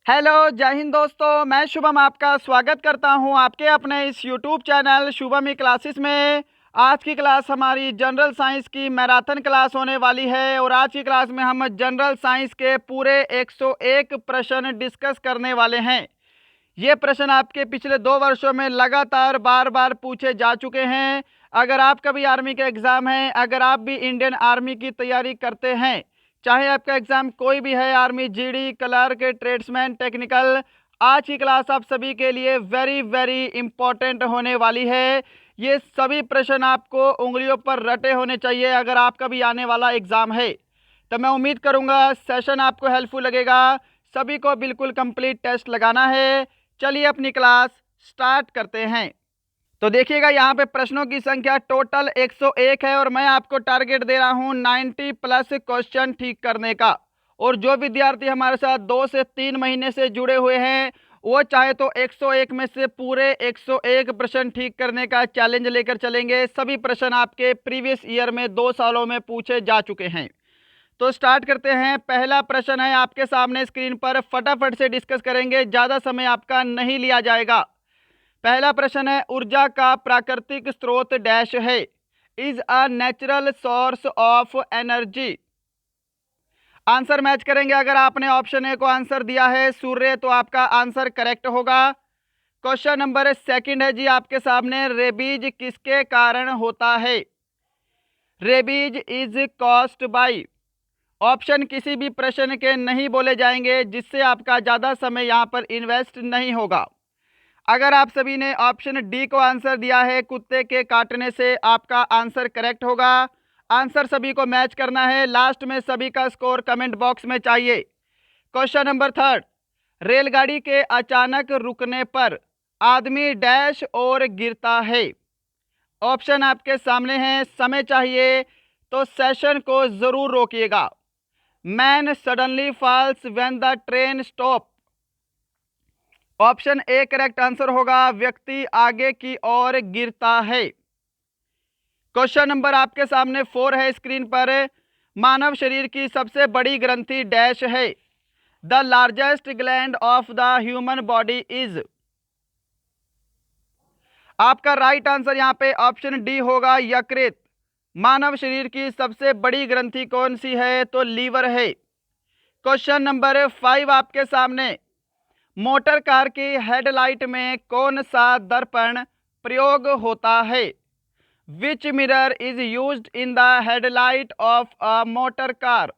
Hello, जय हिंद दोस्तों। मैं शुभम आपका स्वागत करता हूं आपके अपने इस यूट्यूब चैनल शुभम ई क्लासेस में। आज की क्लास हमारी जनरल साइंस की मैराथन क्लास होने वाली है और आज की क्लास में हम जनरल साइंस के पूरे 101 प्रश्न डिस्कस करने वाले हैं। ये प्रश्न आपके पिछले 2 वर्षों में लगातार बार बार पूछे जा चुके हैं। अगर आपका भी आर्मी का एग्ज़ाम है, अगर आप भी इंडियन आर्मी की तैयारी करते हैं, चाहे आपका एग्ज़ाम कोई भी है, army, GD, clerk, tradesman, technical, आज की क्लास आप सभी के लिए वेरी वेरी इंपॉर्टेंट होने वाली है। ये सभी प्रश्न आपको उंगलियों पर रटे होने चाहिए अगर आपका भी आने वाला एग्ज़ाम है। तो मैं उम्मीद करूँगा सेशन आपको हेल्पफुल लगेगा। सभी को बिल्कुल कंप्लीट टेस्ट लगाना है। चलिए अपनी क्लास स्टार्ट करते हैं। तो देखिएगा, यहाँ पे प्रश्नों की संख्या टोटल 101 है और मैं आपको टारगेट दे रहा हूँ 90 प्लस क्वेश्चन ठीक करने का। और जो विद्यार्थी हमारे साथ 2 से 3 महीने से जुड़े हुए हैं, वो चाहे तो 101 में से पूरे 101 प्रश्न ठीक करने का चैलेंज लेकर चलेंगे। सभी प्रश्न आपके प्रीवियस ईयर में 2 सालों में पूछे जा चुके हैं। तो स्टार्ट करते हैं। पहला प्रश्न है आपके सामने स्क्रीन पर, फटाफट से डिस्कस करेंगे, ज़्यादा समय आपका नहीं लिया जाएगा। पहला प्रश्न है, ऊर्जा का प्राकृतिक स्रोत डैश है। Is a natural source of energy. Answer match करेंगे। अगर आपने ऑप्शन ए को आंसर दिया है सूर्य, तो आपका आंसर करेक्ट होगा। क्वेश्चन नंबर सेकंड है जी आपके सामने, रेबीज किसके कारण होता है। Rabies is caused by. Option किसी भी प्रश्न के नहीं बोले जाएंगे, जिससे आपका ज़्यादा समय यहाँ पर इन्वेस्ट नहीं होगा। अगर आप सभी ने ऑप्शन डी को आंसर दिया है, कुत्ते के काटने से, आपका आंसर करेक्ट होगा। आंसर सभी को मैच करना है। लास्ट में सभी का स्कोर कमेंट बॉक्स में चाहिए। क्वेश्चन नंबर थर्ड, रेलगाड़ी के अचानक रुकने पर आदमी डैश और गिरता है। ऑप्शन आपके सामने हैं, समय चाहिए तो सेशन को ज़रूर रोकिएगा। Man suddenly falls when the train stop. Option A correct answer होगा, व्यक्ति आगे की ओर गिरता है। क्वेश्चन नंबर आपके सामने 4 है स्क्रीन पर, मानव शरीर की सबसे बड़ी ग्रंथि डैश है। The largest gland of the human body is. आपका राइट आंसर यहाँ पे ऑप्शन डी होगा, यकृत। मानव शरीर की सबसे बड़ी ग्रंथि कौन सी है, तो लीवर है। क्वेश्चन नंबर 5 आपके सामने, मोटर कार की हेडलाइट में कौन सा दर्पण प्रयोग होता है। विच mirror is used in the headlight of a motor car.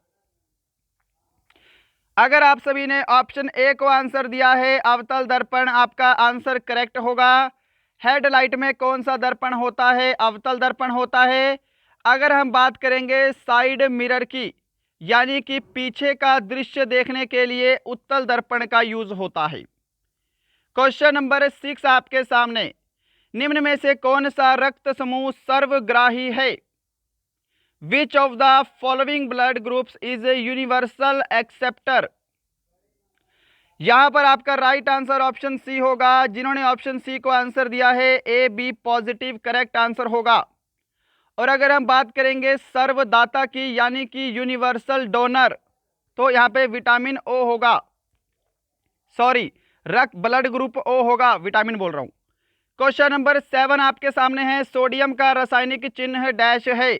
अगर आप सभी ने ऑप्शन ए को आंसर दिया है, अवतल दर्पण, आपका आंसर करेक्ट होगा। हेडलाइट में कौन सा दर्पण होता है, अवतल दर्पण होता है। अगर हम बात करेंगे साइड मिरर की, यानी कि पीछे का दृश्य देखने के लिए उत्तल दर्पण का यूज होता है। क्वेश्चन नंबर 6 आपके सामने, निम्न में से कौन सा रक्त समूह सर्वग्राही है। Which of the following blood groups is a universal acceptor. यहां पर आपका राइट आंसर ऑप्शन सी होगा। जिन्होंने ऑप्शन सी को आंसर दिया है, A B positive correct answer होगा। और अगर हम बात करेंगे सर्वदाता की, यानी कि यूनिवर्सल डोनर, तो यहाँ पे विटामिन ओ होगा। सॉरी, रक्त ब्लड ग्रुप ओ होगा, विटामिन बोल रहा हूं। क्वेश्चन नंबर 7 आपके सामने है, सोडियम का रासायनिक चिन्ह डैश है।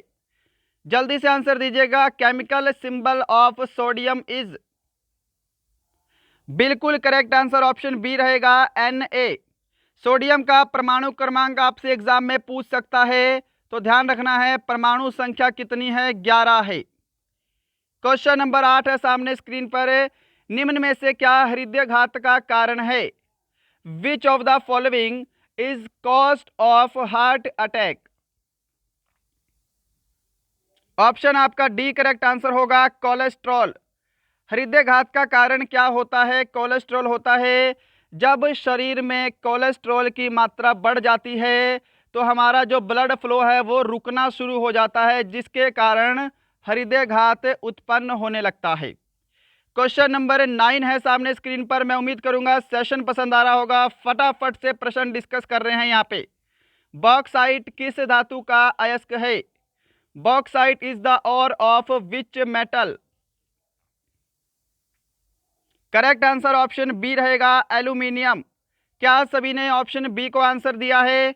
जल्दी से आंसर दीजिएगा। Chemical symbol of sodium is. बिल्कुल करेक्ट आंसर ऑप्शन बी रहेगा, Na। सोडियम का परमाणु क्रमांक आपसे एग्जाम में पूछ सकता है, तो ध्यान रखना है परमाणु संख्या कितनी है, 11 है। क्वेश्चन नंबर 8 है सामने स्क्रीन पर, निम्न में से क्या हृदयाघात का कारण है। Which of the following is cause of heart attack. Option आपका डी करेक्ट आंसर होगा, कोलेस्ट्रॉल। हृदयाघात का कारण क्या होता है, कोलेस्ट्रॉल होता है। जब शरीर में कोलेस्ट्रॉल की मात्रा बढ़ जाती है, तो हमारा जो ब्लड फ्लो है वो रुकना शुरू हो जाता है, जिसके कारण हृदयाघात उत्पन्न होने लगता है। क्वेश्चन नंबर 9 है सामने स्क्रीन पर। मैं उम्मीद करूंगा सेशन पसंद आ रहा होगा। फटाफट से प्रश्न डिस्कस कर रहे हैं यहाँ पे। बॉक्साइट किस धातु का अयस्क है। Bauxite is the ore of which metal. Correct answer option B रहेगा, एल्यूमिनियम। क्या सभी ने ऑप्शन बी को आंसर दिया है?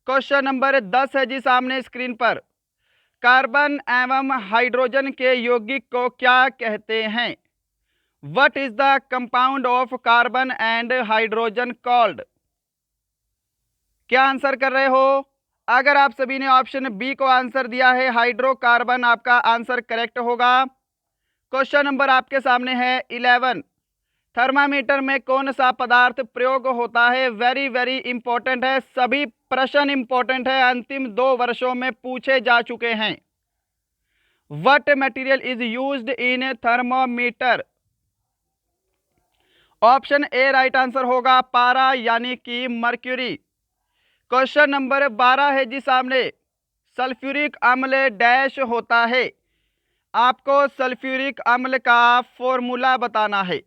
क्वेश्चन नंबर 10 है जी सामने स्क्रीन पर। कार्बन एवं हाइड्रोजन के यौगिक को क्या कहते हैं? What is the compound of carbon and hydrogen called? क्या आंसर कर रहे हो? अगर आप सभी ने ऑप्शन बी को आंसर दिया है हाइड्रोकार्बन, आपका आंसर करेक्ट होगा। क्वेश्चन नंबर आपके सामने है 11। थर्मामीटर में कौन सा पदार्थ प्रयोग होता है? वेरी वेरी इंपॉर्टेंट है, सभी प्रश्न इंपॉर्टेंट है, अंतिम 2 वर्षों में पूछे जा चुके हैं। What material is used in thermometer? Option A right answer होगा, पारा यानी कि मर्क्यूरी। क्वेश्चन नंबर 12 है जी सामने। सल्फ्यूरिक अम्ल डैश होता है। आपको सल्फ्यूरिक अम्ल का फॉर्मूला बताना है।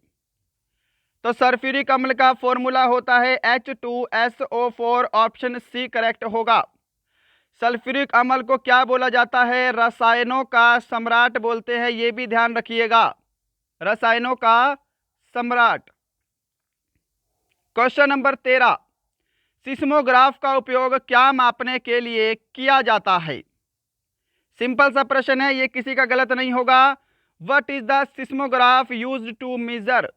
तो सल्फ्यूरिक अम्ल का फॉर्मूला होता है H2SO4, ऑप्शन सी करेक्ट होगा। सल्फ्यूरिक अम्ल को क्या बोला जाता है? रसायनों का सम्राट बोलते हैं, ये भी ध्यान रखिएगा, रसायनों का सम्राट। Question number 13। सिस्मोग्राफ का उपयोग क्या मापने के लिए किया जाता है? सिंपल सा प्रश्न है, ये किसी का गलत नहीं होगा। What is the seismograph used to measure?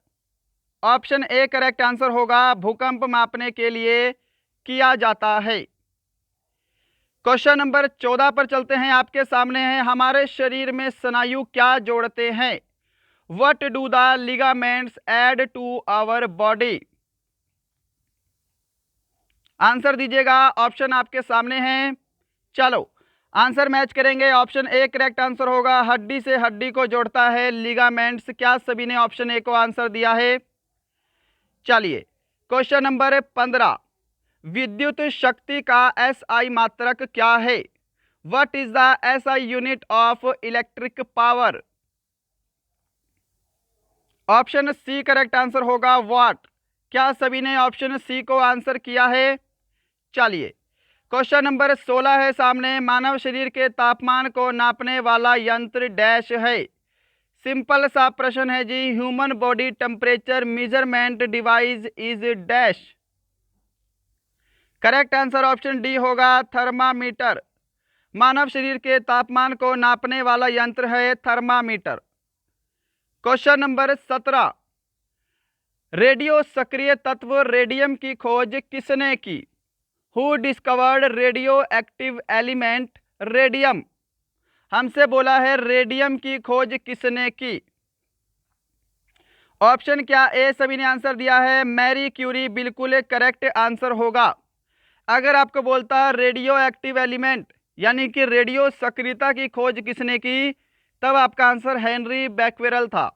Option A correct answer होगा, भूकंप मापने के लिए किया जाता है। क्वेश्चन नंबर 14 पर चलते हैं, आपके सामने है। हमारे शरीर में स्नायु क्या जोड़ते हैं? What do the ligaments add to our body? Answer दीजिएगा, ऑप्शन आपके सामने हैं। चलो आंसर मैच करेंगे। ऑप्शन ए करेक्ट आंसर होगा, हड्डी से हड्डी को जोड़ता है लिगामेंट्स। क्या सभी ने ऑप्शन ए को आंसर दिया है? चलिए क्वेश्चन नंबर 15। विद्युत शक्ति का एसआई मात्रक क्या है? What is the SI unit of electric power? Option C correct answer होगा, वाट। क्या सभी ने ऑप्शन सी को आंसर किया है? चलिए क्वेश्चन नंबर 16 है सामने। मानव शरीर के तापमान को नापने वाला यंत्र डैश है। सिंपल सा प्रश्न है जी, human body temperature measurement device is dash. Correct answer option D होगा, थर्मामीटर। मानव शरीर के तापमान को नापने वाला यंत्र है थर्मामीटर। Question number 17। रेडियो सक्रिय तत्व रेडियम की खोज किसने की? Who discovered radio active element radium? हमसे बोला है रेडियम की खोज किसने की। ऑप्शन क्या ए सभी ने आंसर दिया है, मैरी क्यूरी, बिल्कुल करेक्ट आंसर होगा। अगर आपको बोलता रेडियो एक्टिव एलिमेंट यानी कि रेडियो सक्रियता की खोज किसने की, तब आपका आंसर हेनरी बैक्वेरल था।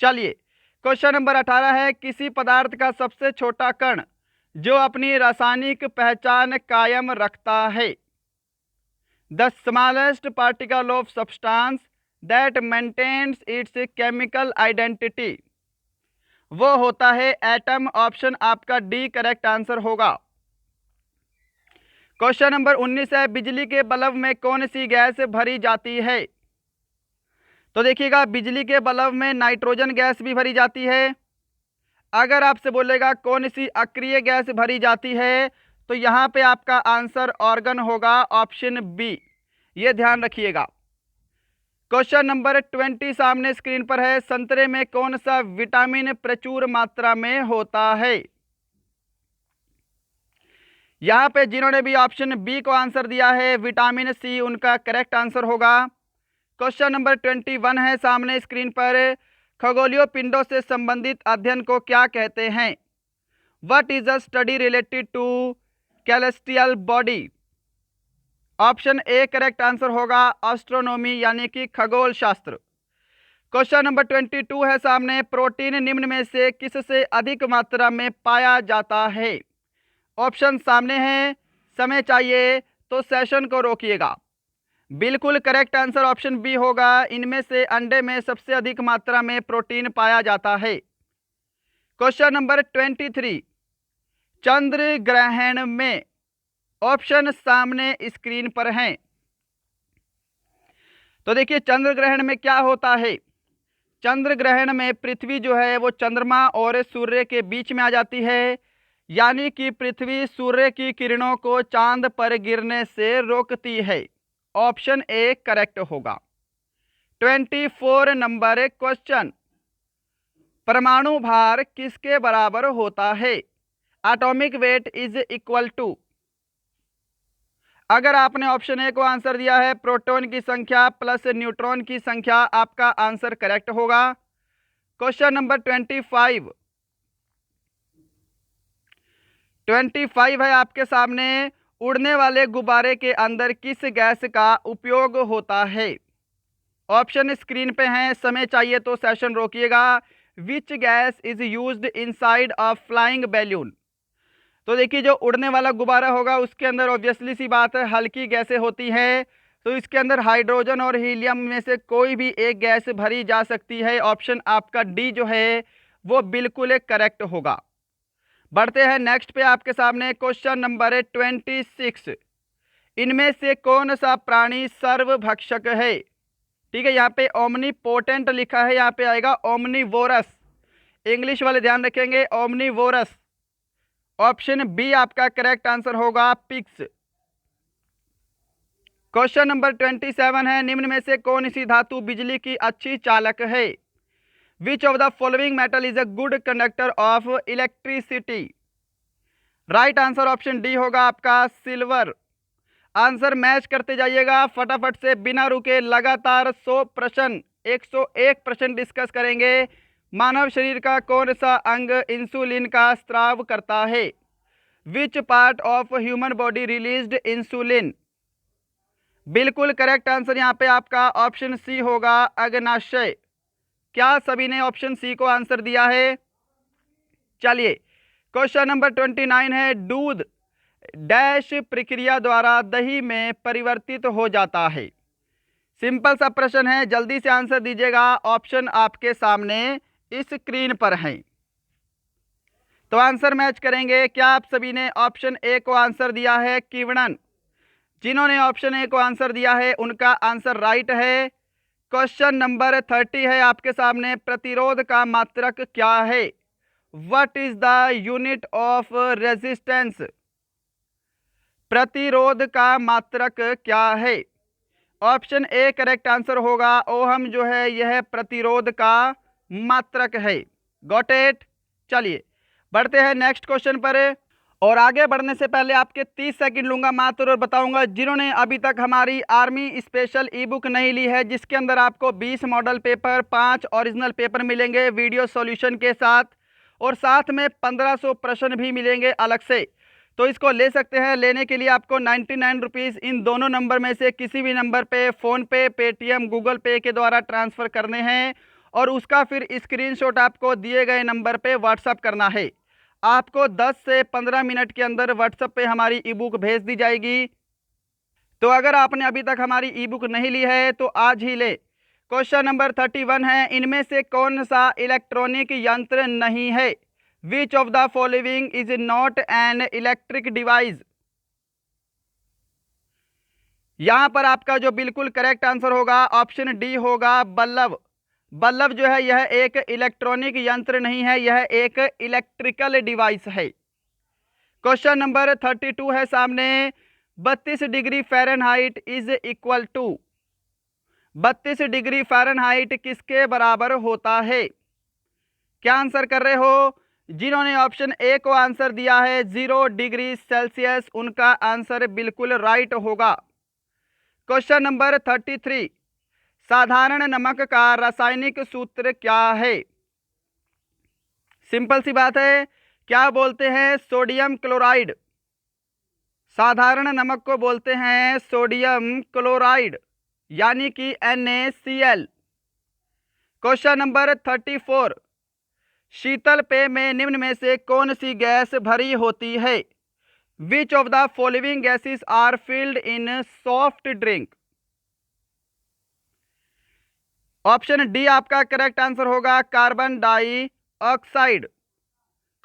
चलिए क्वेश्चन नंबर 18 है। किसी पदार्थ का सबसे छोटा कण जो अपनी रासायनिक पहचान कायम रखता है? The smallest particle of substance that maintains its chemical identity, वो होता है एटम। ऑप्शन आपका डी करेक्ट आंसर होगा। क्वेश्चन नंबर 19 है। बिजली के बल्ब में कौन सी गैस भरी जाती है? तो देखिएगा, बिजली के बल्ब में नाइट्रोजन गैस भी भरी जाती है। अगर आपसे बोलेगा कौन सी अक्रिय गैस भरी जाती है, तो यहाँ पे आपका आंसर ऑर्गन होगा, ऑप्शन बी, ये ध्यान रखिएगा। क्वेश्चन नंबर 20 सामने स्क्रीन पर है। संतरे में कौन सा विटामिन प्रचुर मात्रा में होता है? यहाँ पे जिन्होंने भी ऑप्शन बी को आंसर दिया है, विटामिन सी, उनका करेक्ट आंसर होगा। क्वेश्चन नंबर 21 है सामने स्क्रीन पर। खगोलीय पिंडों से संबंधित अध्ययन को क्या कहते हैं? What is a study related to celestial body? Option A correct answer होगा, एस्ट्रोनॉमी यानी कि खगोल शास्त्र। क्वेश्चन नंबर 22 है सामने। प्रोटीन निम्न में से किससे अधिक मात्रा में पाया जाता है? ऑप्शन सामने हैं, समय चाहिए तो सेशन को रोकिएगा। बिल्कुल करेक्ट आंसर ऑप्शन बी होगा, इनमें से अंडे में सबसे अधिक मात्रा में प्रोटीन पाया जाता है। Question number 23। चंद्र ग्रहण में, ऑप्शन सामने स्क्रीन पर हैं। तो देखिए चंद्र ग्रहण में क्या होता है। चंद्र ग्रहण में पृथ्वी जो है वो चंद्रमा और सूर्य के बीच में आ जाती है, यानी कि पृथ्वी सूर्य की किरणों को चांद पर गिरने से रोकती है। ऑप्शन ए करेक्ट होगा। 24 नंबर क्वेश्चन, परमाणु भार किसके बराबर होता है? Atomic weight is equal to, अगर आपने ऑप्शन ए को आंसर दिया है प्रोटॉन की संख्या प्लस न्यूट्रॉन की संख्या, आपका आंसर करेक्ट होगा। क्वेश्चन नंबर 25 है आपके सामने, उड़ने वाले गुब्बारे के अंदर किस गैस का उपयोग होता है? ऑप्शन स्क्रीन पे हैं, समय चाहिए तो सेशन रोकिएगा। Which gas is used inside a flying balloon? तो देखिए, जो उड़ने वाला गुब्बारा होगा उसके अंदर ऑब्वियसली सी बात है हल्की गैसें होती हैं, तो इसके अंदर हाइड्रोजन और हीलियम में से कोई भी एक गैस भरी जा सकती है। ऑप्शन आपका डी जो है वो बिल्कुल करेक्ट होगा। बढ़ते हैं नेक्स्ट पे आपके सामने, क्वेश्चन नंबर 26, इनमें से कौन सा प्राणी सर्वभक्षक है? ठीक है, यहाँ पे ओमनीपोटेंट लिखा है, यहाँ पे आएगा ओमनीवोरस। इंग्लिश वाले ध्यान रखेंगे, ओमनीवोरस। ऑप्शन बी आपका करेक्ट आंसर होगा, पिग्स। क्वेश्चन नंबर 27 है, निम्न में से कौन सी धातु बिजली की अच्छी चालक है? Which of the following metal is a good conductor of electricity? Right answer option D होगा आपका, सिल्वर। आंसर मैच करते जाइएगा फटाफट से, बिना रुके लगातार 100 प्रश्न 101 प्रश्न डिस्कस करेंगे। मानव शरीर का कौन सा अंग इंसुलिन का स्राव करता है? Which part of human body released insulin? बिल्कुल करेक्ट आंसर यहाँ पे आपका ऑप्शन सी होगा, अग्नाशय। क्या सभी ने ऑप्शन सी को आंसर दिया है? चलिए, क्वेश्चन नंबर 29 है, दूध डैश प्रक्रिया द्वारा दही में परिवर्तित हो जाता है? सिंपल सा प्रश्न है, जल्दी से आंसर दीजिएगा। ऑप्शन आपके सामने इस स्क्रीन पर हैं, तो आंसर मैच करेंगे। क्या आप सभी ने ऑप्शन ए को आंसर दिया है? किवणन। जिन्होंने ऑप्शन ए को आंसर दिया है उनका आंसर राइट है। क्वेश्चन नंबर 30 है आपके सामने, प्रतिरोध का मात्रक क्या है? What is the unit of resistance? प्रतिरोध का मात्रक क्या है? ऑप्शन ए करेक्ट आंसर होगा, ओहम जो है यह प्रतिरोध का मात्रक है। Got it. चलिए बढ़ते हैं नेक्स्ट क्वेश्चन पर, और आगे बढ़ने से पहले आपके 30 सेकंड लूंगा मात्र, और बताऊंगा जिन्होंने अभी तक हमारी आर्मी स्पेशल ई बुक नहीं ली है, जिसके अंदर आपको 20 मॉडल पेपर 5 ओरिजिनल पेपर मिलेंगे वीडियो सॉल्यूशन के साथ, और साथ में 1500 प्रश्न भी मिलेंगे अलग से, तो इसको ले सकते हैं। लेने के लिए आपको 99 रुपीज़ इन दोनों नंबर में से किसी भी नंबर पे फ़ोनपे, पेटीएम, गूगल पे के द्वारा ट्रांसफ़र करने हैं, और उसका फिर स्क्रीनशॉट आपको दिए गए नंबर पे व्हाट्सअप करना है। आपको 10 से 15 मिनट के अंदर व्हाट्सएप पे हमारी ई बुक भेज दी जाएगी। तो अगर आपने अभी तक हमारी ई बुक नहीं ली है तो आज ही ले। क्वेश्चन नंबर 31 है, इनमें से कौन सा इलेक्ट्रॉनिक यंत्र नहीं है? Which of the following is not an electric device? यहां पर आपका जो बिल्कुल करेक्ट आंसर होगा ऑप्शन डी होगा, बल्ब। बल्ब जो है यह एक इलेक्ट्रॉनिक यंत्र नहीं है, यह एक इलेक्ट्रिकल डिवाइस है। क्वेश्चन नंबर 32 है सामने, 32 degree Fahrenheit is equal to, 32 degree Fahrenheit किसके बराबर होता है? क्या आंसर कर रहे हो? जिन्होंने ऑप्शन ए को आंसर दिया है 0 डिग्री सेल्सियस, उनका आंसर बिल्कुल राइट होगा। क्वेश्चन नंबर 33, साधारण नमक का रासायनिक सूत्र क्या है? सिंपल सी बात है, क्या बोलते हैं? Sodium chloride. साधारण नमक को बोलते हैं सोडियम क्लोराइड, यानी कि NaCl। क्वेश्चन नंबर 34, शीतल पेय में निम्न में से कौन सी गैस भरी होती है? Which of the following gases are filled in soft drink? Option D आपका करेक्ट आंसर होगा, कार्बन डाइऑक्साइड।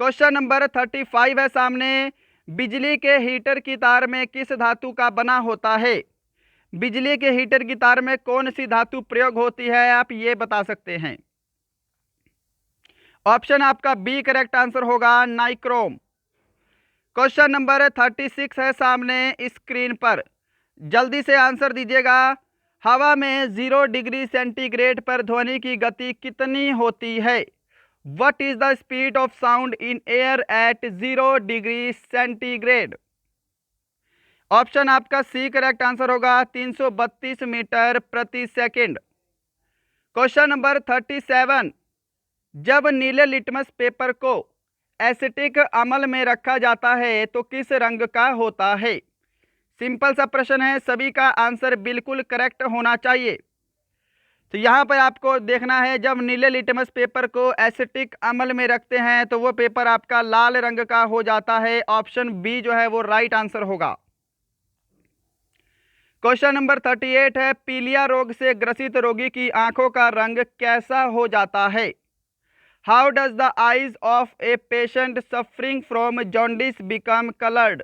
क्वेश्चन नंबर 35 है सामने, बिजली के हीटर की तार में किस धातु का बना होता है? बिजली के हीटर की तार में कौन सी धातु प्रयोग होती है, आप ये बता सकते हैं। ऑप्शन आपका बी करेक्ट आंसर होगा, नाइक्रोम। क्वेश्चन नंबर 36 है सामने स्क्रीन पर, जल्दी से आंसर दीजिएगा। हवा में 0 डिग्री सेंटीग्रेड पर ध्वनि की गति कितनी होती है? What is the speed of sound in air at 0 degree centigrade? Option आपका सी करेक्ट आंसर होगा, 332 मीटर प्रति सेकंड। क्वेश्चन नंबर 37, जब नीले लिटमस पेपर को एसिटिक अम्ल में रखा जाता है तो किस रंग का होता है? सिंपल सा प्रश्न है, सभी का आंसर बिल्कुल करेक्ट होना चाहिए। तो यहाँ पर आपको देखना है, जब नीले लिटमस पेपर को एसिटिक अम्ल में रखते हैं तो वो पेपर आपका लाल रंग का हो जाता है। ऑप्शन बी जो है वो राइट आंसर होगा। क्वेश्चन नंबर 38 है, पीलिया रोग से ग्रसित रोगी की आंखों का रंग कैसा हो जाता है? How does the eyes of a patient suffering from jaundice become coloured?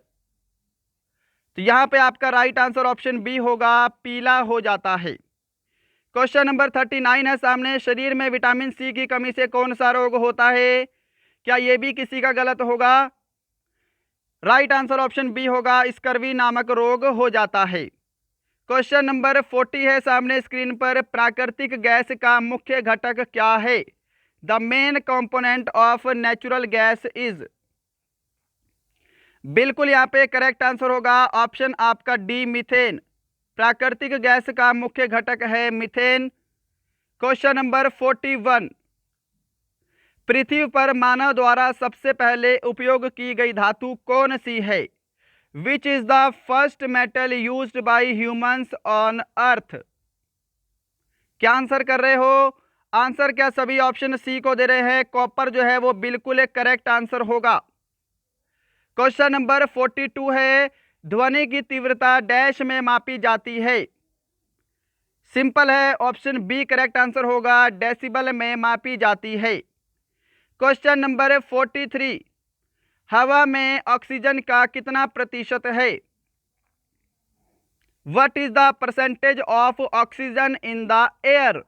तो यहाँ पे आपका राइट आंसर ऑप्शन बी होगा, पीला हो जाता है। क्वेश्चन नंबर 39 है सामने, शरीर में विटामिन सी की कमी से कौन सा रोग होता है? क्या ये भी किसी का गलत होगा? राइट आंसर ऑप्शन बी होगा, स्कर्वी नामक रोग हो जाता है। क्वेश्चन नंबर 40 है सामने स्क्रीन पर, प्राकृतिक गैस का मुख्य घटक क्या है? The main component of natural gas is? बिल्कुल यहाँ पे करेक्ट आंसर होगा ऑप्शन आपका डी, मीथेन। प्राकृतिक गैस का मुख्य घटक है मीथेन। क्वेश्चन नंबर 41, पृथ्वी पर मानव द्वारा सबसे पहले उपयोग की गई धातु कौन सी है? Which is the first metal used by humans on earth? क्या आंसर कर रहे हो? आंसर क्या सभी ऑप्शन सी को दे रहे हैं? कॉपर जो है वो बिल्कुल एक करेक्ट आंसर होगा। क्वेश्चन नंबर 42 है, ध्वनि की तीव्रता डैश में मापी जाती है? सिंपल है, ऑप्शन बी करेक्ट आंसर होगा, डेसिबल में मापी जाती है। क्वेश्चन नंबर 43, हवा में ऑक्सीजन का कितना प्रतिशत है? What is the percentage of oxygen in the air?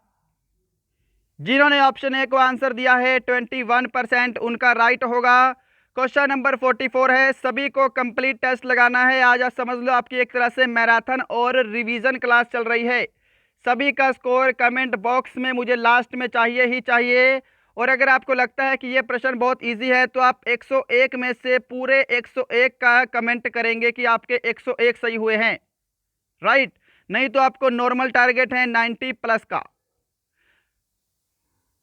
जिन्होंने ऑप्शन ए को आंसर दिया है 21%, उनका राइट होगा। क्वेश्चन नंबर 44 है, सभी को कंप्लीट टेस्ट लगाना है। आज आप समझ लो आपकी एक तरह से मैराथन और रिवीजन क्लास चल रही है। सभी का स्कोर कमेंट बॉक्स में मुझे लास्ट में चाहिए ही चाहिए। और अगर आपको लगता है कि ये प्रश्न बहुत इजी है तो आप 101 में से पूरे 101 का कमेंट करेंगे कि आपके 101 सही हुए हैं, राइट। नहीं तो आपको नॉर्मल टारगेट है 90 प्लस का।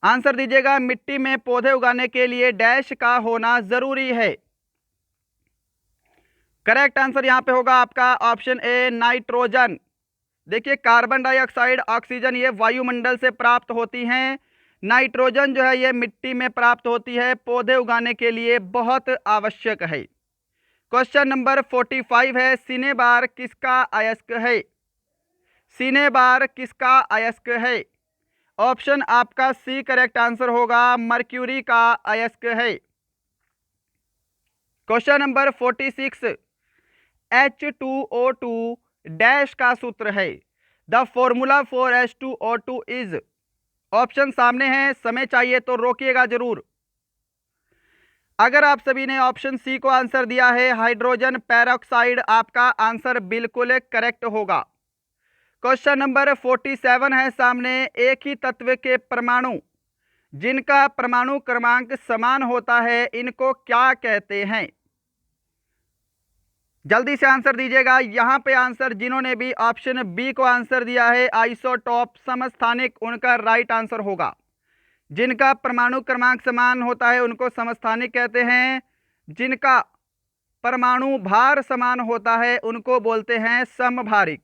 आंसर दीजिएगा, मिट्टी में पौधे उगाने के लिए डैश का होना जरूरी है? करेक्ट आंसर यहां पे होगा आपका ऑप्शन ए, नाइट्रोजन। देखिए, कार्बन डाइऑक्साइड, ऑक्सीजन ये वायुमंडल से प्राप्त होती हैं, नाइट्रोजन जो है ये मिट्टी में प्राप्त होती है, पौधे उगाने के लिए बहुत आवश्यक है। क्वेश्चन नंबर 45 है, सिनेबार किसका अयस्क है? सिनेबार किसका अयस्क है? ऑप्शन आपका सी करेक्ट आंसर होगा, मर्क्यूरी का अयस्क है। क्वेश्चन नंबर 46, H2O2 डैश का सूत्र है? The formula for H2O2 is? Option सामने हैं, समय चाहिए तो रोकिएगा जरूर। अगर आप सभी ने ऑप्शन सी को आंसर दिया है, हाइड्रोजन पेरोक्साइड, आपका आंसर बिल्कुल करेक्ट होगा। क्वेश्चन नंबर 47 है सामने, एक ही तत्व के परमाणु जिनका परमाणु क्रमांक समान होता है इनको क्या कहते हैं? जल्दी से आंसर दीजिएगा। यहाँ पे आंसर जिन्होंने भी ऑप्शन बी को आंसर दिया है, आइसोटॉप, समस्थानिक, उनका राइट आंसर होगा। जिनका परमाणु क्रमांक समान होता है उनको समस्थानिक कहते हैं, जिनका परमाणु भार समान होता है उनको बोलते हैं समभारिक,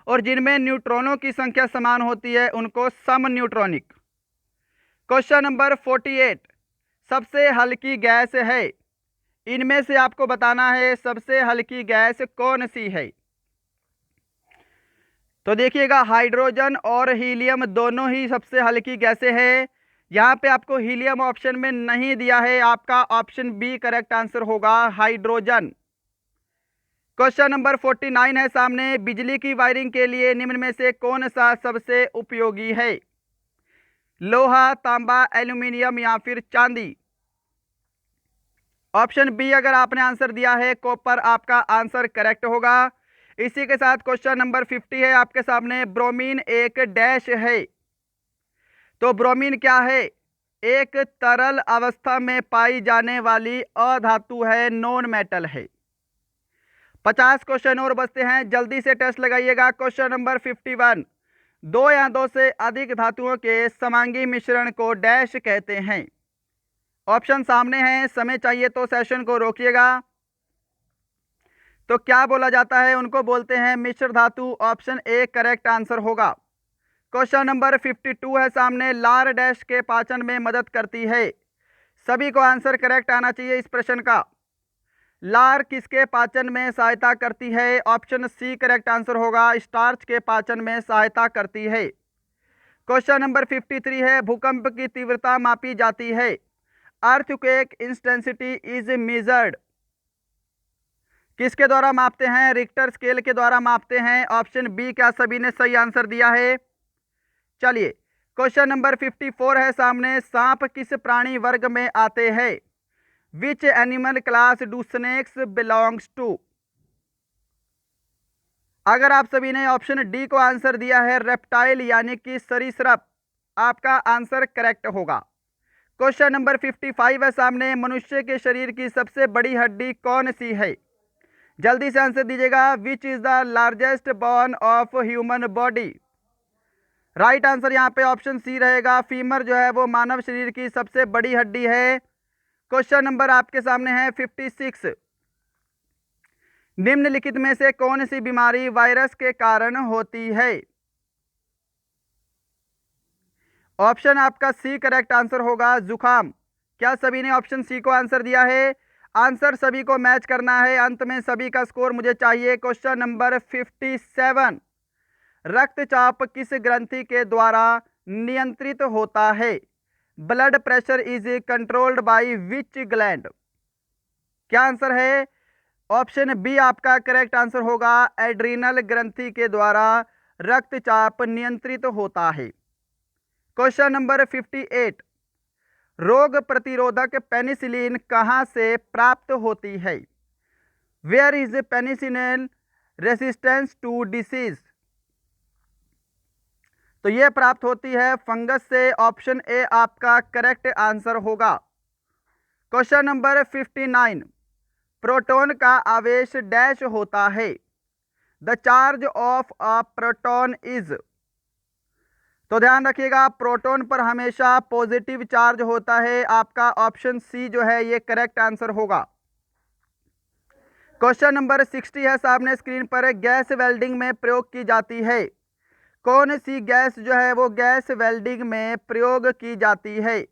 और जिनमें न्यूट्रॉनों की संख्या समान होती है उनको समन्यूट्रॉनिक। क्वेश्चन नंबर 48, सबसे हल्की गैस है? इनमें से आपको बताना है सबसे हल्की गैस कौन सी है। तो देखिएगा, हाइड्रोजन और हीलियम दोनों ही सबसे हल्की गैसें हैं। यहाँ पे आपको हीलियम ऑप्शन में नहीं दिया है, आपका ऑप्शन बी करेक्ट आंसर होगा, हाइड्रोजन। क्वेश्चन नंबर 49 है सामने, बिजली की वायरिंग के लिए निम्न में से कौन सा सबसे उपयोगी है? लोहा, तांबा, एल्यूमिनियम या फिर चांदी। ऑप्शन बी अगर आपने आंसर दिया है कॉपर, आपका आंसर करेक्ट होगा। इसी के साथ क्वेश्चन नंबर 50 है आपके सामने। ब्रोमीन एक डैश है, तो ब्रोमीन क्या है? एक तरल अवस्था में पाई जाने वाली अधातु है, नॉन मेटल है। 50 क्वेश्चन और बचते हैं, जल्दी से टेस्ट लगाइएगा। क्वेश्चन नंबर 51, दो या दो से अधिक धातुओं के समांगी मिश्रण को डैश कहते हैं। ऑप्शन सामने हैं, समय चाहिए तो सेशन को रोकिएगा। तो क्या बोला जाता है? उनको बोलते हैं मिश्र धातु। ऑप्शन ए करेक्ट आंसर होगा। क्वेश्चन नंबर 52 है सामने। लार डैश के पाचन में मदद करती है। सभी को आंसर करेक्ट आना चाहिए इस प्रश्न का। लार किसके पाचन में सहायता करती है? ऑप्शन सी करेक्ट आंसर होगा, स्टार्च के पाचन में सहायता करती है। क्वेश्चन नंबर 53 है। भूकंप की तीव्रता मापी जाती है। अर्थक्वेक इंटेंसिटी इज मेजर्ड किसके द्वारा मापते हैं? रिक्टर स्केल के द्वारा मापते हैं। Option B. क्या सभी ने सही आंसर दिया है? चलिए क्वेश्चन नंबर 54 है सामने। सांप किस प्राणी वर्ग में आते हैं? Which animal class do snakes belongs to? अगर आप सभी ने ऑप्शन डी को आंसर दिया है, रेप्टाइल यानी कि सरीसृप, आपका आंसर करेक्ट होगा। क्वेश्चन नंबर 55 है सामने। मनुष्य के शरीर की सबसे बड़ी हड्डी कौन सी है? जल्दी से आंसर दीजिएगा। Which is the largest bone of human body? Right answer यहाँ पे ऑप्शन सी रहेगा। फीमर जो है वो मानव शरीर की सबसे बड़ी हड्डी है। क्वेश्चन नंबर आपके सामने है 56। निम्नलिखित में से कौन सी बीमारी वायरस के कारण होती है? ऑप्शन आपका सी करेक्ट आंसर होगा, जुखाम। क्या सभी ने ऑप्शन सी को आंसर दिया है? आंसर सभी को मैच करना है, अंत में सभी का स्कोर मुझे चाहिए। Question number 57। रक्तचाप किस ग्रंथि के द्वारा नियंत्रित होता है? Blood pressure is controlled by which gland? क्या आंसर है? ऑप्शन बी आपका करेक्ट आंसर होगा, एड्रीनल ग्रंथि के द्वारा रक्तचाप नियंत्रित होता है। Question number 58। रोग प्रतिरोधक पेनिसिलिन कहां से प्राप्त होती है? Where is penicillin resistance to disease? तो यह प्राप्त होती है फंगस से। ऑप्शन ए आपका करेक्ट आंसर होगा। Question number 59। प्रोटॉन का आवेश डैश होता है? The charge of a proton is? तो ध्यान रखिएगा, प्रोटॉन पर हमेशा पॉजिटिव चार्ज होता है। आपका ऑप्शन सी जो है ये करेक्ट आंसर होगा। क्वेश्चन नंबर 60 है सामने स्क्रीन पर। गैस वेल्डिंग में प्रयोग की जाती है। कौन सी गैस जो है वो गैस वेल्डिंग में प्रयोग की जाती है?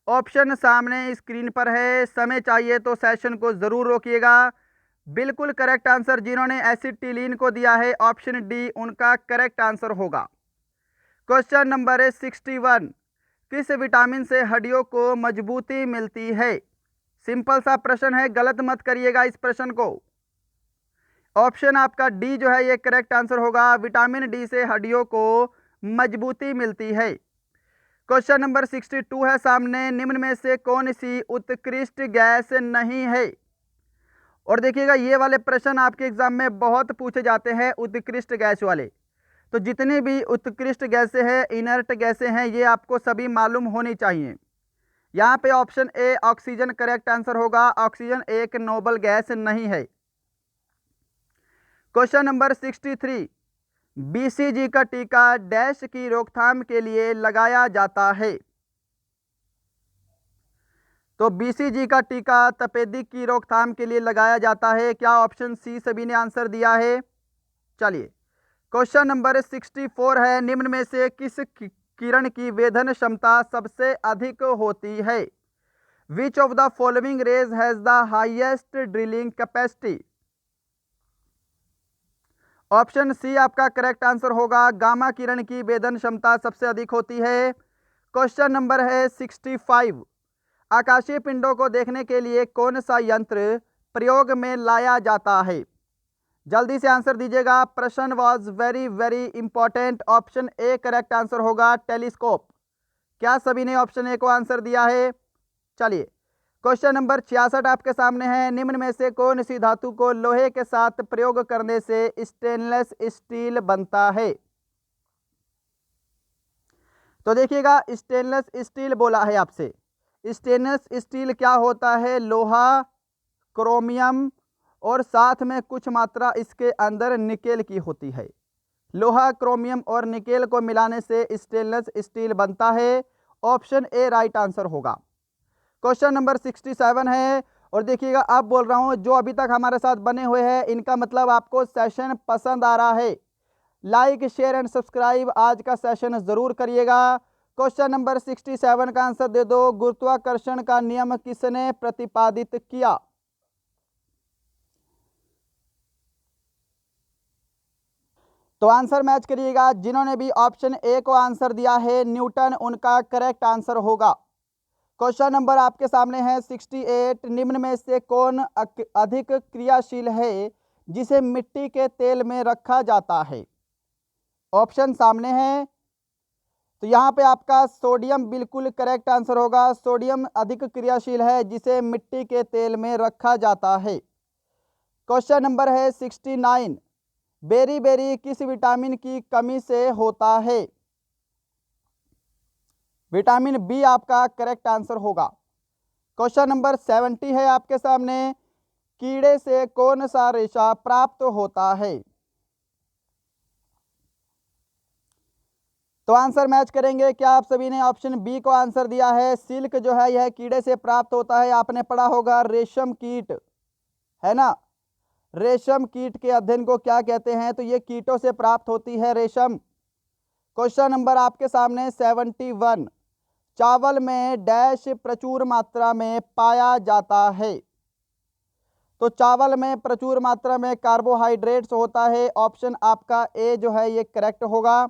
ऑप्शन सामने स्क्रीन पर है। समय चाहिए तो सेशन को जरूर रोकिएगा। बिल्कुल करेक्ट आंसर जिन्होंने एसिटिलीन को दिया है, ऑप्शन डी उनका करेक्ट आंसर होगा। Question number 61। किस विटामिन से हड्डियों को मजबूती मिलती है? सिंपल सा प्रश्न है, गलत मत करिएगा इस प्रश्न को। ऑप्शन आपका डी जो है ये करेक्ट आंसर होगा। विटामिन डी से हड्डियों को मजबूती मिलती है। क्वेश्चन नंबर 62 है सामने। निम्न में से कौन सी उत्कृष्ट गैस नहीं है? और देखिएगा ये वाले प्रश्न आपके एग्जाम में बहुत पूछे जाते हैं, उत्कृष्ट गैस वाले। तो जितनी भी उत्कृष्ट गैसें हैं, इनर्ट गैसें हैं, ये आपको सभी मालूम होनी चाहिए। यहाँ पे option A oxygen correct answer होगा। ऑक्सीजन एक नोबल गैस नहीं है। Question number 63। बीसीजी का टीका डैश की रोकथाम के लिए लगाया जाता है? तो बीसीजी का टीका तपेदिक की रोकथाम के लिए लगाया जाता है। क्या ऑप्शन सी सभी ने आंसर दिया है? चलिए क्वेश्चन नंबर 64 है। निम्न में से किस किरण की वेधन क्षमता सबसे अधिक होती है? Which of the following rays has the highest drilling capacity? Option C आपका करेक्ट आंसर होगा। गामा किरण की वेधन क्षमता सबसे अधिक होती है। क्वेश्चन नंबर है 65। आकाशीय पिंडों को देखने के लिए कौन सा यंत्र प्रयोग में लाया जाता है? जल्दी से आंसर दीजिएगा। प्रश्न was very very important. Option A correct answer होगा, टेलीस्कोप। क्या सभी ने ऑप्शन ए को आंसर दिया है? चलिए, क्वेश्चन नंबर 66 आपके सामने है। निम्न में से कौन सी धातु को लोहे के साथ प्रयोग करने से स्टेनलेस स्टील बनता है? तो देखिएगा, स्टेनलेस स्टील बोला है आपसे। स्टेनलेस स्टील क्या होता है? लोहा, क्रोमियम और साथ में कुछ मात्रा इसके अंदर निकेल की होती है। लोहा, क्रोमियम और निकेल को मिलाने से स्टेनलेस स्टील बनता है। ऑप्शन ए राइट आंसर होगा। क्वेश्चन नंबर 67 है। और देखिएगा, आप बोल रहा हूँ जो अभी तक हमारे साथ बने हुए हैं इनका मतलब आपको सेशन पसंद आ रहा है। लाइक, शेयर एंड सब्सक्राइब आज का सेशन जरूर करिएगा। क्वेश्चन नंबर 67 का आंसर दे दो। गुरुत्वाकर्षण का नियम किसने प्रतिपादित किया? तो आंसर मैच करिएगा। जिन्होंने भी ऑप्शन ए को आंसर दिया है न्यूटन, उनका करेक्ट आंसर होगा। क्वेश्चन नंबर आपके सामने है 68। निम्न में से कौन अधिक क्रियाशील है जिसे मिट्टी के तेल में रखा जाता है? ऑप्शन सामने है। तो यहाँ पे आपका सोडियम बिल्कुल करेक्ट आंसर होगा। सोडियम अधिक क्रियाशील है जिसे मिट्टी के तेल में रखा जाता है। क्वेश्चन नंबर है 69। बेरी बेरी किस विटामिन की कमी से होता है? विटामिन बी आपका करेक्ट आंसर होगा। क्वेश्चन नंबर 70 है आपके सामने। कीड़े से कौन सा रेशा प्राप्त होता है? तो आंसर मैच करेंगे। क्या आप सभी ने ऑप्शन बी को आंसर दिया है? सिल्क जो है यह कीड़े से प्राप्त होता है। आपने पढ़ा होगा रेशम कीट, है ना। रेशम कीट के अध्ययन को क्या कहते हैं? तो ये कीटों से प्राप्त होती है रेशम। क्वेश्चन नंबर आपके सामने 71। चावल में डैश प्रचुर मात्रा में पाया जाता है? तो चावल में प्रचुर मात्रा में कार्बोहाइड्रेट्स होता है। ऑप्शन आपका ए जो है ये करेक्ट होगा।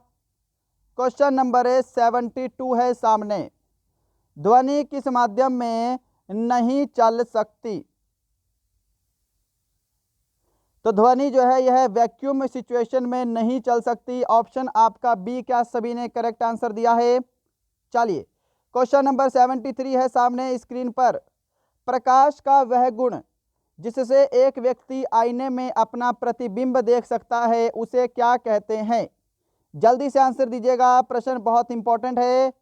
क्वेश्चन नंबर 72 है सामने। ध्वनि किस माध्यम में नहीं चल सकती? तो ध्वनि जो है यह वैक्यूम सिचुएशन में नहीं चल सकती। ऑप्शन आपका बी। क्या सभी ने करेक्ट आंसर दिया है? चलिए, क्वेश्चन नंबर 73 है सामने स्क्रीन पर। प्रकाश का वह गुण जिससे एक व्यक्ति आईने में अपना प्रतिबिंब देख सकता है उसे क्या कहते हैं? जल्दी से आंसर दीजिएगा, प्रश्न बहुत इंपॉर्टेंट है।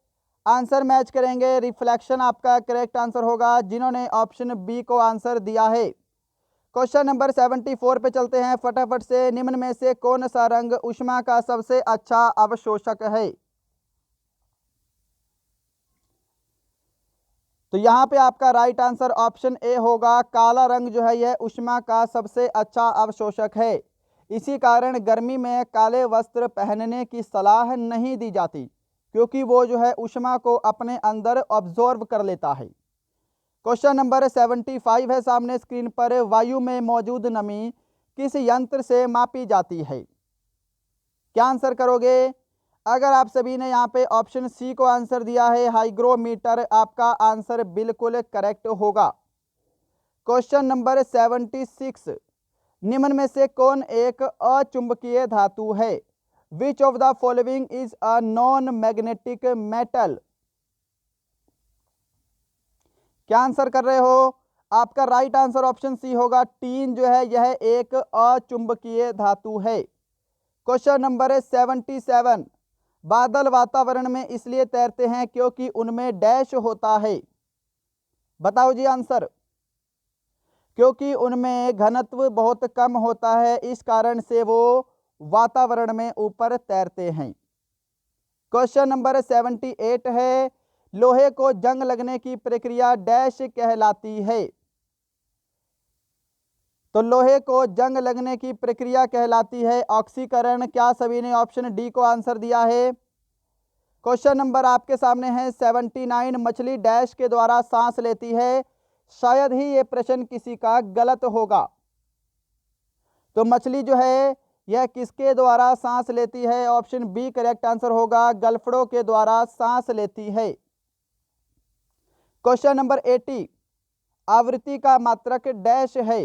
आंसर मैच करेंगे। रिफ्लेक्शन आपका करेक्ट आंसर होगा जिन्होंने ऑप्शन बी को आंसर दिया है। क्वेश्चन नंबर 74 पे चलते हैं फटाफट से। निम्न में से कौन सा रंग ऊष्मा का सबसे अच्छा अवशोषक है? तो यहाँ पे आपका राइट आंसर ऑप्शन ए होगा। काला रंग जो है यह ऊष्मा का सबसे अच्छा अवशोषक है। इसी कारण गर्मी में काले वस्त्र पहनने की सलाह नहीं दी जाती क्योंकि वो जो है ऊष्मा को अपने अंदर ऑब्जॉर्व कर लेता है। क्वेश्चन नंबर 75 है सामने स्क्रीन पर। वायु में मौजूद नमी किस यंत्र से मापी जाती है? क्या आंसर करोगे? अगर आप सभी ने यहाँ पे ऑप्शन सी को आंसर दिया है हाइग्रोमीटर, आपका आंसर बिल्कुल करेक्ट होगा। Question number 76। निम्न में से कौन एक अचुंबकीय धातु है? Which of the following is a non magnetic metal? क्या आंसर कर रहे हो? आपका राइट आंसर ऑप्शन सी होगा। टीन जो है यह एक अचुंबकीय धातु है। Question number 77। बादल वातावरण में इसलिए तैरते हैं क्योंकि उनमें डैश होता है। बताओ जी आंसर। क्योंकि उनमें घनत्व बहुत कम होता है, इस कारण से वो वातावरण में ऊपर तैरते हैं। क्वेश्चन नंबर 78 है। लोहे को जंग लगने की प्रक्रिया डैश कहलाती है? तो लोहे को जंग लगने की प्रक्रिया कहलाती है ऑक्सीकरण। क्या सभी ने ऑप्शन डी को आंसर दिया है? क्वेश्चन नंबर आपके सामने है 79। मछली डैश के द्वारा सांस लेती है? शायद ही ये प्रश्न किसी का गलत होगा। तो मछली जो है यह किसके द्वारा सांस लेती है? ऑप्शन बी करेक्ट आंसर होगा। गलफड़ों के द्वारा सांस लेती है। Question number 80। आवृत्ति का मात्रक डैश है?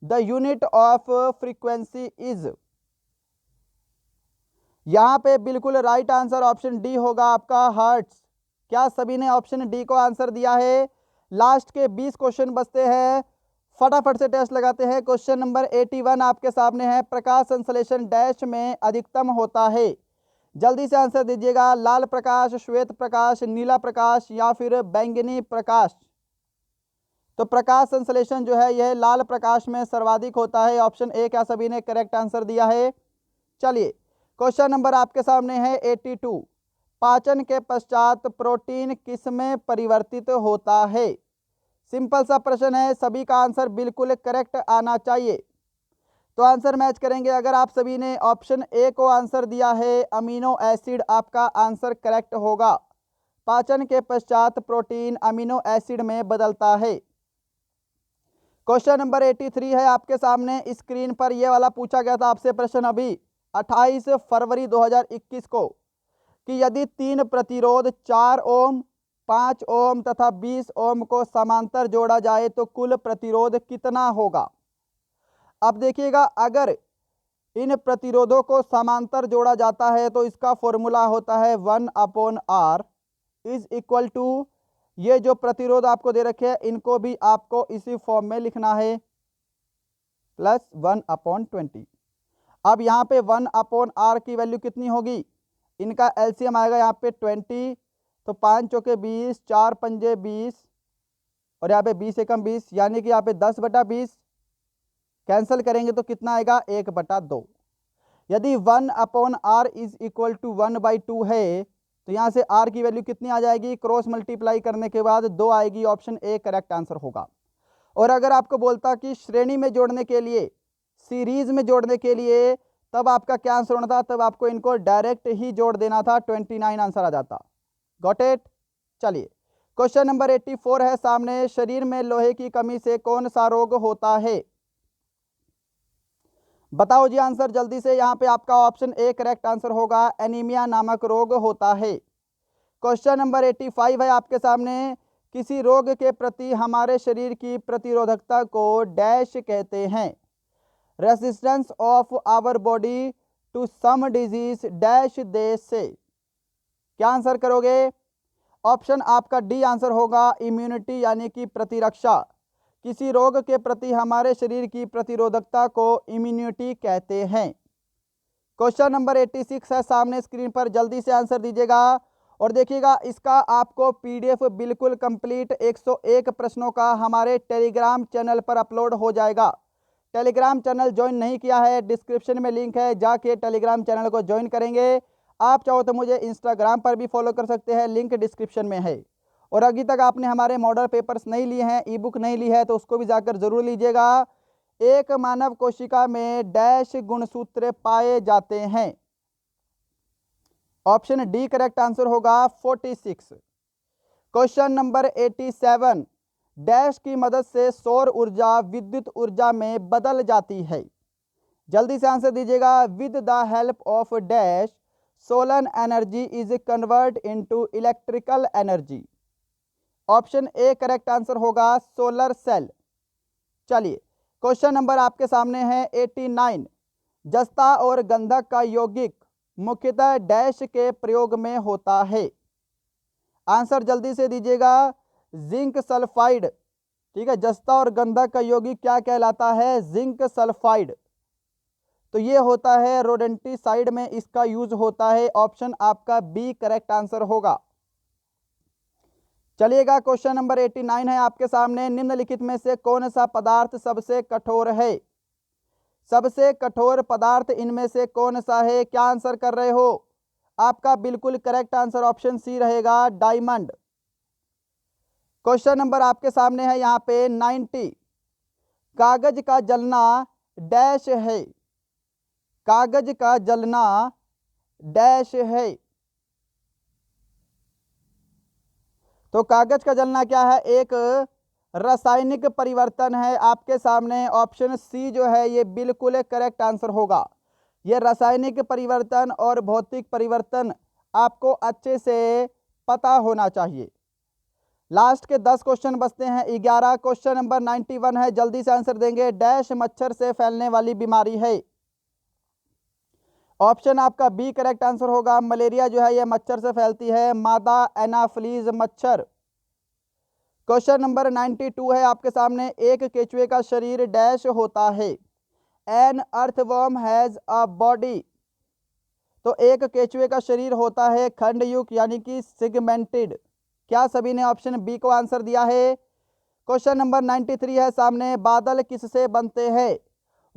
The unit of frequency is? यहां पे बिल्कुल राइट आंसर ऑप्शन डी होगा आपका हर्ट्ज। क्या सभी ने ऑप्शन डी को आंसर दिया है? लास्ट के 20 क्वेश्चन बचते हैं, फटाफट से टेस्ट लगाते हैं। क्वेश्चन नंबर 81 आपके सामने है, प्रकाश संश्लेषण डैश में अधिकतम होता है? जल्दी से आंसर दीजिएगा। लाल प्रकाश, श्वेत प्रकाश, नीला प्रकाश या फिर बैंगनी प्रकाश? तो प्रकाश संश्लेषण जो है यह लाल प्रकाश में सर्वाधिक होता है। ऑप्शन ए क्या सभी ने करेक्ट आंसर दिया है? चलिए क्वेश्चन नंबर आपके सामने है 82, पाचन के पश्चात प्रोटीन किसमें परिवर्तित होता है? सिंपल सा प्रश्न है, सभी का आंसर बिल्कुल करेक्ट आना चाहिए। तो आंसर मैच करेंगे। अगर आप सभी ने ऑप्शन ए को आंसर दिया है अमीनो एसिड, आपका आंसर करेक्ट होगा। पाचन के पश्चात प्रोटीन अमीनो एसिड में बदलता है। क्वेश्चन नंबर 83 है आपके सामने स्क्रीन पर। यह वाला पूछा गया था आपसे प्रश्न अभी 28 फरवरी 2021 को कि यदि 3 प्रतिरोध 4 ओम, 5 ओम तथा 20 ओम को समांतर जोड़ा जाए तो कुल प्रतिरोध कितना होगा? अब देखिएगा, अगर इन प्रतिरोधों को समांतर जोड़ा जाता है तो इसका फॉर्मूला होता है 1/R इज इक्वल टू, ये जो प्रतिरोध आपको दे रखे हैं इनको भी आपको इसी फॉर्म में लिखना है, प्लस 1/20। अब यहाँ पे 1/R की वैल्यू कितनी होगी? इनका एलसीएम आएगा यहाँ पे 20, तो 5 चौके 20, 4 पंजे 20 और यहाँ पे 20 एकम 20, यानी कि यहाँ पे 10/20 कैंसिल करेंगे तो कितना आएगा? 1/2। यदि 1/R इज इक्वल टू 1/2 है तो यहाँ से R की वैल्यू कितनी आ जाएगी? क्रॉस मल्टीप्लाई करने के बाद 2 आएगी। ऑप्शन ए करेक्ट आंसर होगा। और अगर आपको बोलता कि श्रेणी में जोड़ने के लिए, सीरीज में जोड़ने के लिए, तब आपका क्या आंसर होना था? तब आपको इनको डायरेक्ट ही जोड़ देना था, 29 आंसर आ जाता। Got it? चलिए क्वेश्चन नंबर 84 है सामने, शरीर में लोहे की कमी से कौन सा रोग होता है? बताओ जी आंसर जल्दी से। यहाँ पे आपका ऑप्शन ए करेक्ट आंसर होगा, एनीमिया नामक रोग होता है। क्वेश्चन नंबर 85 है आपके सामने, किसी रोग के प्रति हमारे शरीर की प्रतिरोधकता को डैश कहते हैं? Resistance of our body to some disease dash देश से। क्या आंसर करोगे? ऑप्शन आपका डी आंसर होगा, इम्यूनिटी यानी कि प्रतिरक्षा। किसी रोग के प्रति हमारे शरीर की प्रतिरोधकता को इम्यूनिटी कहते हैं। क्वेश्चन नंबर 86 है सामने स्क्रीन पर, जल्दी से आंसर दीजिएगा। और देखिएगा, इसका आपको पीडीएफ बिल्कुल कंप्लीट 101 प्रश्नों का हमारे टेलीग्राम चैनल पर अपलोड हो जाएगा। टेलीग्राम चैनल ज्वाइन नहीं किया है, डिस्क्रिप्शन में लिंक है, जाके टेलीग्राम चैनल को ज्वाइन करेंगे। आप चाहो तो मुझे इंस्टाग्राम पर भी फॉलो कर सकते हैं, लिंक डिस्क्रिप्शन में है। और अभी तक आपने हमारे मॉडल पेपर्स नहीं लिए हैं, ई बुक नहीं ली है, तो उसको भी जाकर जरूर लीजिएगा। एक मानव कोशिका में डैश गुणसूत्र पाए जाते हैं? ऑप्शन डी करेक्ट आंसर होगा, 46। क्वेश्चन नंबर 87, डैश की मदद से सौर ऊर्जा विद्युत ऊर्जा में बदल जाती है? जल्दी से आंसर दीजिएगा। With the help of dash solar energy is convert into electrical energy. Option A correct answer होगा, सोलर सेल। चलिए क्वेश्चन नंबर आपके सामने है 89, जस्ता और गंधक का यौगिक मुख्यतः डैश के प्रयोग में होता है? आंसर जल्दी से दीजिएगा। Zinc sulphide. ठीक है, जस्ता और गंधक का यौगिक क्या कहलाता है? Zinc sulphide. तो ये होता है रोडेंटिसाइड में इसका यूज होता है। ऑप्शन आपका बी करेक्ट आंसर होगा। चलिएगा क्वेश्चन नंबर 89 है आपके सामने, निम्नलिखित में से कौन सा पदार्थ सबसे कठोर है? सबसे कठोर पदार्थ इनमें से कौन सा है? क्या आंसर कर रहे हो? आपका बिल्कुल करेक्ट आंसर ऑप्शन सी रहेगा, डायमंड। क्वेश्चन नंबर आपके सामने है यहाँ पे 90, कागज का जलना डैश है? कागज का जलना डैश है? तो कागज का जलना क्या है? एक रासायनिक परिवर्तन है आपके सामने। ऑप्शन सी जो है ये बिल्कुल करेक्ट आंसर होगा। ये रासायनिक परिवर्तन और भौतिक परिवर्तन आपको अच्छे से पता होना चाहिए। लास्ट के 10 क्वेश्चन बचते हैं, 11। क्वेश्चन नंबर 91 है, जल्दी से आंसर देंगे। डैश मच्छर से फैलने वाली बीमारी है? ऑप्शन आपका बी करेक्ट आंसर होगा। मलेरिया जो है यह मच्छर से फैलती है, मादा एनाफ्लीज मच्छर। क्वेश्चन नंबर 92 है आपके सामने। एक केचुए का शरीर डैश होता है। An earthworm has a body. तो एक केचुए का शरीर होता है खंडयुक्त यानी कि सिगमेंटेड। क्या सभी ने ऑप्शन बी को आंसर दिया है? क्वेश्चन नंबर 93 है सामने। बादल किससे बनते हैं?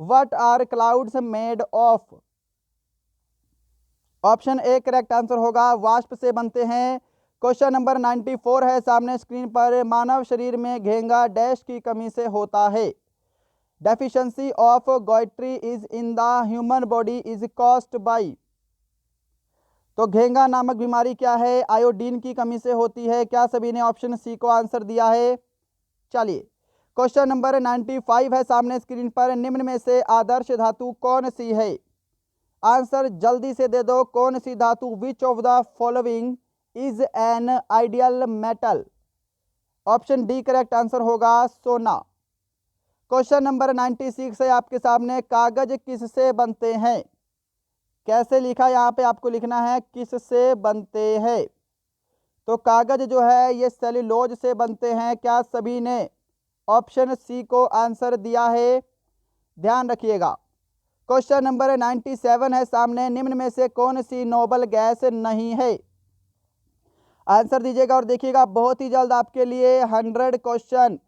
What are clouds made of? Option A correct answer होगा, वाष्प से बनते हैं। क्वेश्चन नंबर 94 है सामने स्क्रीन पर। मानव शरीर में घेंगा डैश की कमी से होता है। Deficiency of goitre is in the human body is caused by. तो घेंगा नामक बीमारी क्या है? आयोडीन की कमी से होती है। क्या सभी ने ऑप्शन सी को आंसर दिया है? चलिए क्वेश्चन नंबर 95 है सामने स्क्रीन पर। निम्न में से आदर्श धातु कौन सी है? आंसर जल्दी से दे दो। कौन सी धातु विच of the following is an ideal metal? Option D correct answer होगा, सोना। क्वेश्चन नंबर 96 है आपके सामने। कागज किससे बनते हैं? कैसे लिखा? यहाँ पे आपको लिखना है किससे बनते हैं। तो कागज जो है ये सेल्यूलोज से बनते हैं। क्या सभी ने ऑप्शन सी को आंसर दिया है? ध्यान रखिएगा। क्वेश्चन नंबर 97 है सामने। निम्न में से कौन सी नोबल गैस नहीं है? आंसर दीजिएगा और देखिएगा बहुत ही जल्द आपके लिए 100 क्वेश्चन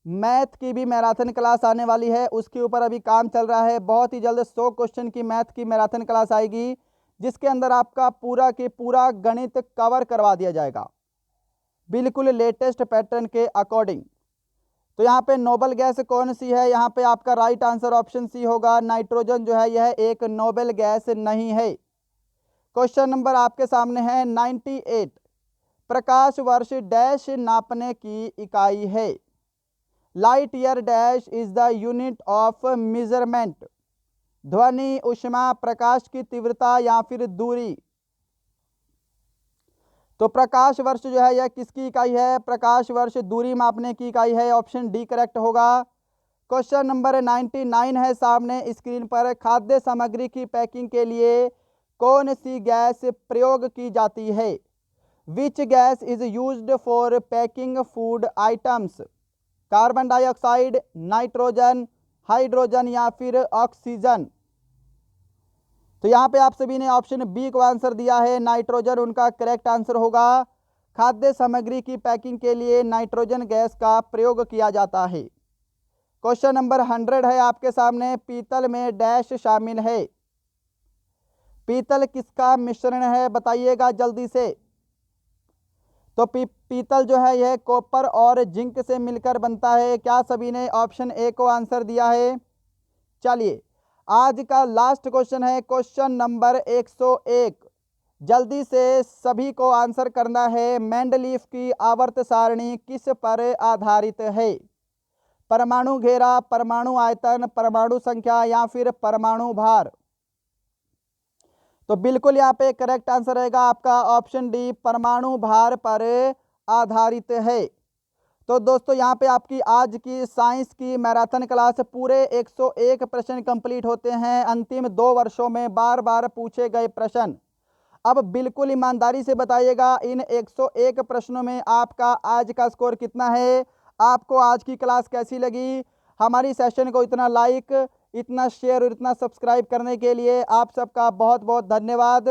मैथ की भी मैराथन क्लास आने वाली है। उसके ऊपर अभी काम चल रहा है। बहुत ही जल्द 100 क्वेश्चन की मैथ की मैराथन क्लास आएगी, जिसके अंदर आपका पूरा के पूरा गणित कवर करवा दिया जाएगा बिल्कुल लेटेस्ट पैटर्न के अकॉर्डिंग। तो यहाँ पे नोबल गैस कौन सी है? यहाँ पे आपका राइट आंसर ऑप्शन सी होगा। नाइट्रोजन जो है यह एक नोबल गैस नहीं है। क्वेश्चन नंबर आपके सामने है 98। प्रकाश वर्ष डैश नापने की इकाई है। Light year dash is the unit of measurement. ध्वनि, ऊष्मा, प्रकाश की तीव्रता या फिर दूरी। तो प्रकाश वर्ष जो है यह किसकी इकाई है? प्रकाश वर्ष दूरी मापने की इकाई है। ऑप्शन डी करेक्ट होगा। क्वेश्चन नंबर 99 है सामने स्क्रीन पर। खाद्य सामग्री की पैकिंग के लिए कौन सी गैस प्रयोग की जाती है? विच gas is used for packing food items? Carbon dioxide, nitrogen, hydrogen या फिर ऑक्सीजन? तो यहाँ पे आप सभी ने ऑप्शन बी को आंसर दिया है, नाइट्रोजन उनका करेक्ट आंसर होगा। खाद्य सामग्री की पैकिंग के लिए नाइट्रोजन गैस का प्रयोग किया जाता है। क्वेश्चन नंबर 100 है आपके सामने। पीतल में डैश शामिल है। पीतल किसका मिश्रण है? बताइएगा जल्दी से। तो पीतल जो है यह कॉपर और जिंक से मिलकर बनता है। क्या सभी ने ऑप्शन ए को आंसर दिया है? चलिए आज का लास्ट क्वेश्चन है क्वेश्चन नंबर 101। जल्दी से सभी को आंसर करना है। मेंडलीफ की आवर्त सारणी किस पर आधारित है? परमाणु घेरा, परमाणु आयतन, परमाणु संख्या या फिर परमाणु भार? तो बिल्कुल यहाँ पे करेक्ट आंसर रहेगा आपका ऑप्शन डी, परमाणु भार पर आधारित है। तो दोस्तों यहाँ पे आपकी आज की साइंस की मैराथन क्लास पूरे 101 प्रश्न कंप्लीट होते हैं। अंतिम 2 वर्षों में बार बार पूछे गए प्रश्न। अब बिल्कुल ईमानदारी से बताइएगा इन 101 प्रश्नों में आपका आज का स्कोर कितना है? आपको आज की क्लास कैसी लगी? हमारी सेशन को इतना लाइक, इतना शेयर और इतना सब्सक्राइब करने के लिए आप सबका बहुत बहुत धन्यवाद।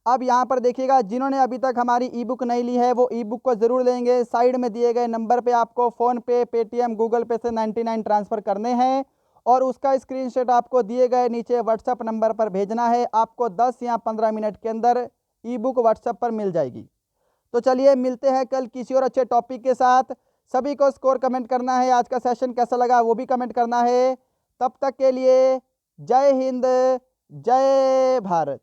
अब यहाँ पर देखिएगा जिन्होंने अभी तक हमारी ई बुक नहीं ली है वो ई बुक को ज़रूर लेंगे। साइड में दिए गए नंबर पे आपको फ़ोनपे, पेटीएम, गूगल पे से 99 ट्रांसफ़र करने हैं और उसका स्क्रीनशॉट आपको दिए गए नीचे व्हाट्सएप नंबर पर भेजना है। आपको 10 या 15 मिनट के अंदर ई बुक व्हाट्सएप पर मिल जाएगी। तो चलिए मिलते हैं कल किसी और अच्छे टॉपिक के साथ। सभी को स्कोर कमेंट करना है, आज का सेशन कैसा लगा वो भी कमेंट करना है। तब तक के लिए जय हिंद, जय भारत।